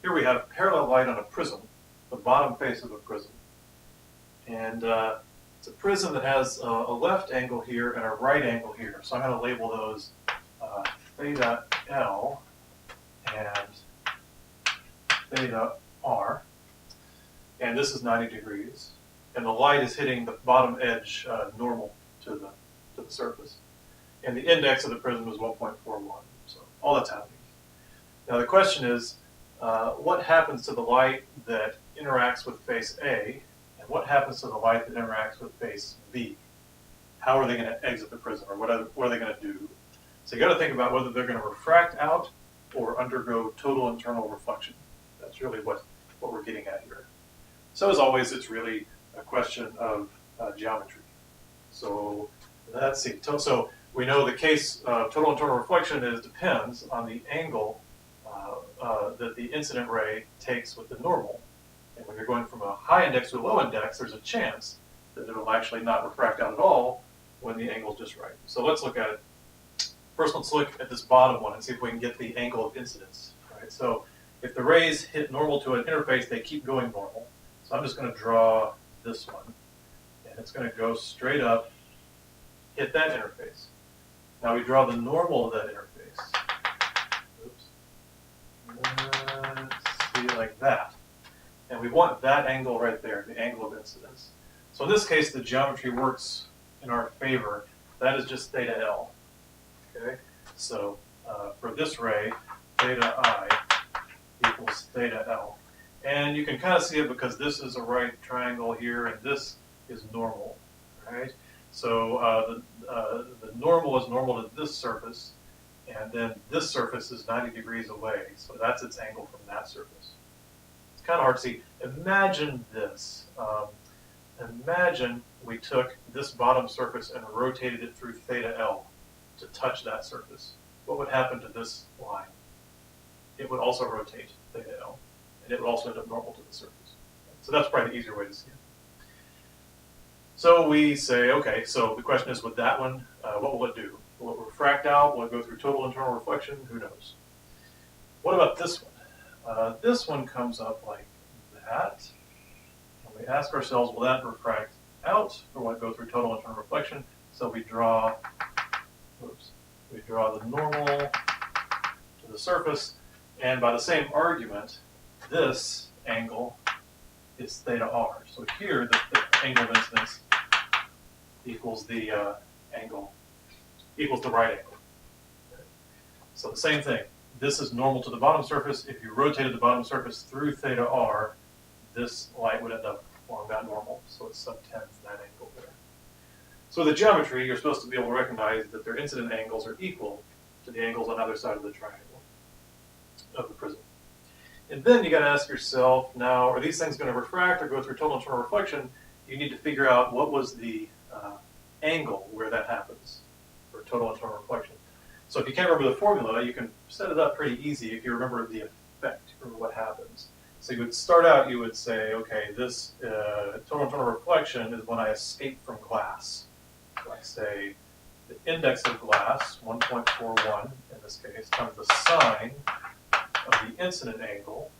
here we have parallel light on a prism, the bottom face of a prism. And it's a prism that has a left angle here and a right angle here. So I'm going to label those theta L and theta R. And this is 90 degrees. And the light is hitting the bottom edge normal to the surface. And the index of the prism is 1.41. So all that's happening. Now the question is, what happens to the light that interacts with face A, and what happens to the light that interacts with face B? How are they going to exit the prism, or what are they going to do? So you got to think about whether they're going to refract out or undergo total internal reflection. That's really what we're getting at here. So as always, it's really a question of geometry. So let's see. So we know the case of total internal reflection depends on the angle that the incident ray takes with the normal. And when you're going from a high index to a low index, there's a chance that it will actually not refract out at all when the angle is just right. So let's look at it. First, let's look at this bottom one and see if we can get the angle of incidence. Right? So if the rays hit normal to an interface, they keep going normal. So I'm just going to draw this one. And it's going to go straight up, hit that interface. Now we draw the normal of that interface. Oops. Let's see it like that. And we want that angle right there, the angle of incidence. So in this case, the geometry works in our favor. That is just theta L. Okay? So for this ray, theta I equals theta L. And you can kind of see it because this is a right triangle here, and this is normal. Right? So the normal is normal to this surface, and then this surface is 90 degrees away. So that's its angle from that surface. It's kind of hard to see. Imagine this. Imagine we took this bottom surface and rotated it through theta L to touch that surface. What would happen to this line? It would also rotate theta L, and it would also end up normal to the surface. So that's probably the easier way to see it. So we say, okay, so the question is, with that one, what will it do? Will it refract out? Will it go through total internal reflection? Who knows? What about this one? This one comes up like that. And we ask ourselves, will that refract out, or will it go through total internal reflection? So we draw the normal to the surface, and by the same argument, this angle is theta R. So here, the angle of incidence equals the right angle. Okay. So the same thing. This is normal to the bottom surface. If you rotated the bottom surface through theta R, this light would end up along that normal. So it subtends that angle there. So the geometry, you're supposed to be able to recognize that their incident angles are equal to the angles on either side of the triangle of the prism. And then you got to ask yourself, now, are these things going to refract or go through total internal reflection? You need to figure out what was the angle where that happens for total internal reflection. So if you can't remember the formula, you can set it up pretty easy if you remember the effect or what happens. So you would start out, you would say, okay, this total internal reflection is when I escape from glass. So I say the index of glass, 1.41 in this case, times the sine of the incident angle.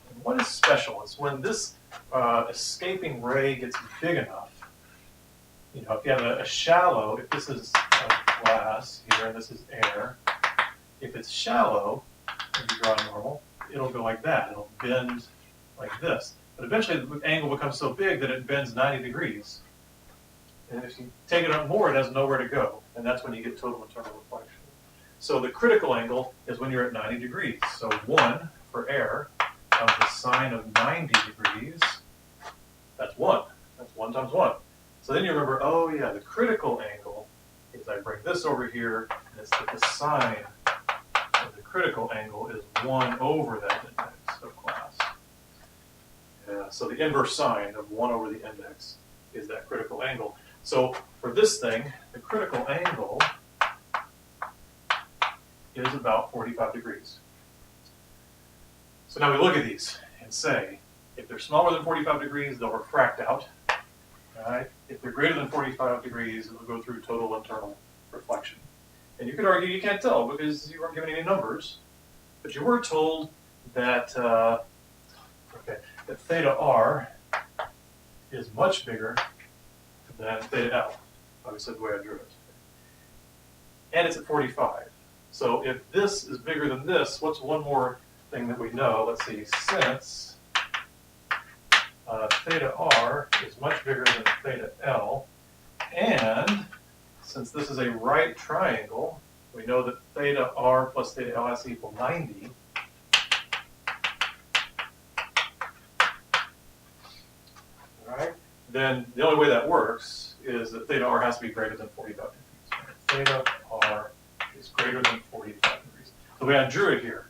And what is special? It's when this escaping ray gets big enough. You know, if you have a shallow, if this is glass here and this is air, if it's shallow, and you draw normal, it'll go like that. It'll bend like this. But eventually the angle becomes so big that it bends 90 degrees. And if you take it up more, it has nowhere to go. And that's when you get total internal reflection. So the critical angle is when you're at 90 degrees. So 1 for air times the sine of 90 degrees, that's 1. That's 1 times 1. So then you remember, oh yeah, the critical angle is I bring this over here, and it's that the sine of the critical angle is 1 over that index of class. Yeah, so the inverse sine of 1 over the index is that critical angle. So for this thing, the critical angle is about 45 degrees. So now we look at these and say, if they're smaller than 45 degrees, they'll refract out. Right? If they're greater than 45 degrees, it'll go through total internal reflection. And you could argue you can't tell because you weren't given any numbers, but you were told that, that theta r is much bigger than theta L, obviously the way I drew it. And it's at 45. So if this is bigger than this, what's one more thing that we know? Let's see, since theta r is much bigger than theta L, and since this is a right triangle, we know that theta r plus theta L has to equal 90. All right, then the only way that works is that theta r has to be greater than 45 degrees. Theta r is greater than 45 degrees. The way I drew it here,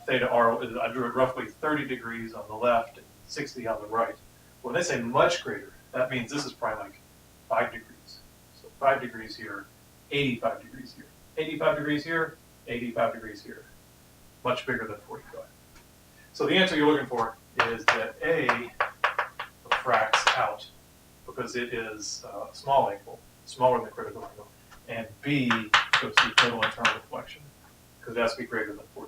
theta r, I drew it roughly 30 degrees on the left and 60 on the right. When they say much greater, that means this is probably like 5 degrees. So 5 degrees here, 85 degrees here. 85 degrees here, 85 degrees here. Much bigger than 45. So the answer you're looking for is that A refracts out because it is a small angle, smaller than the critical angle, and B shows the total internal reflection because it has to be greater than 45.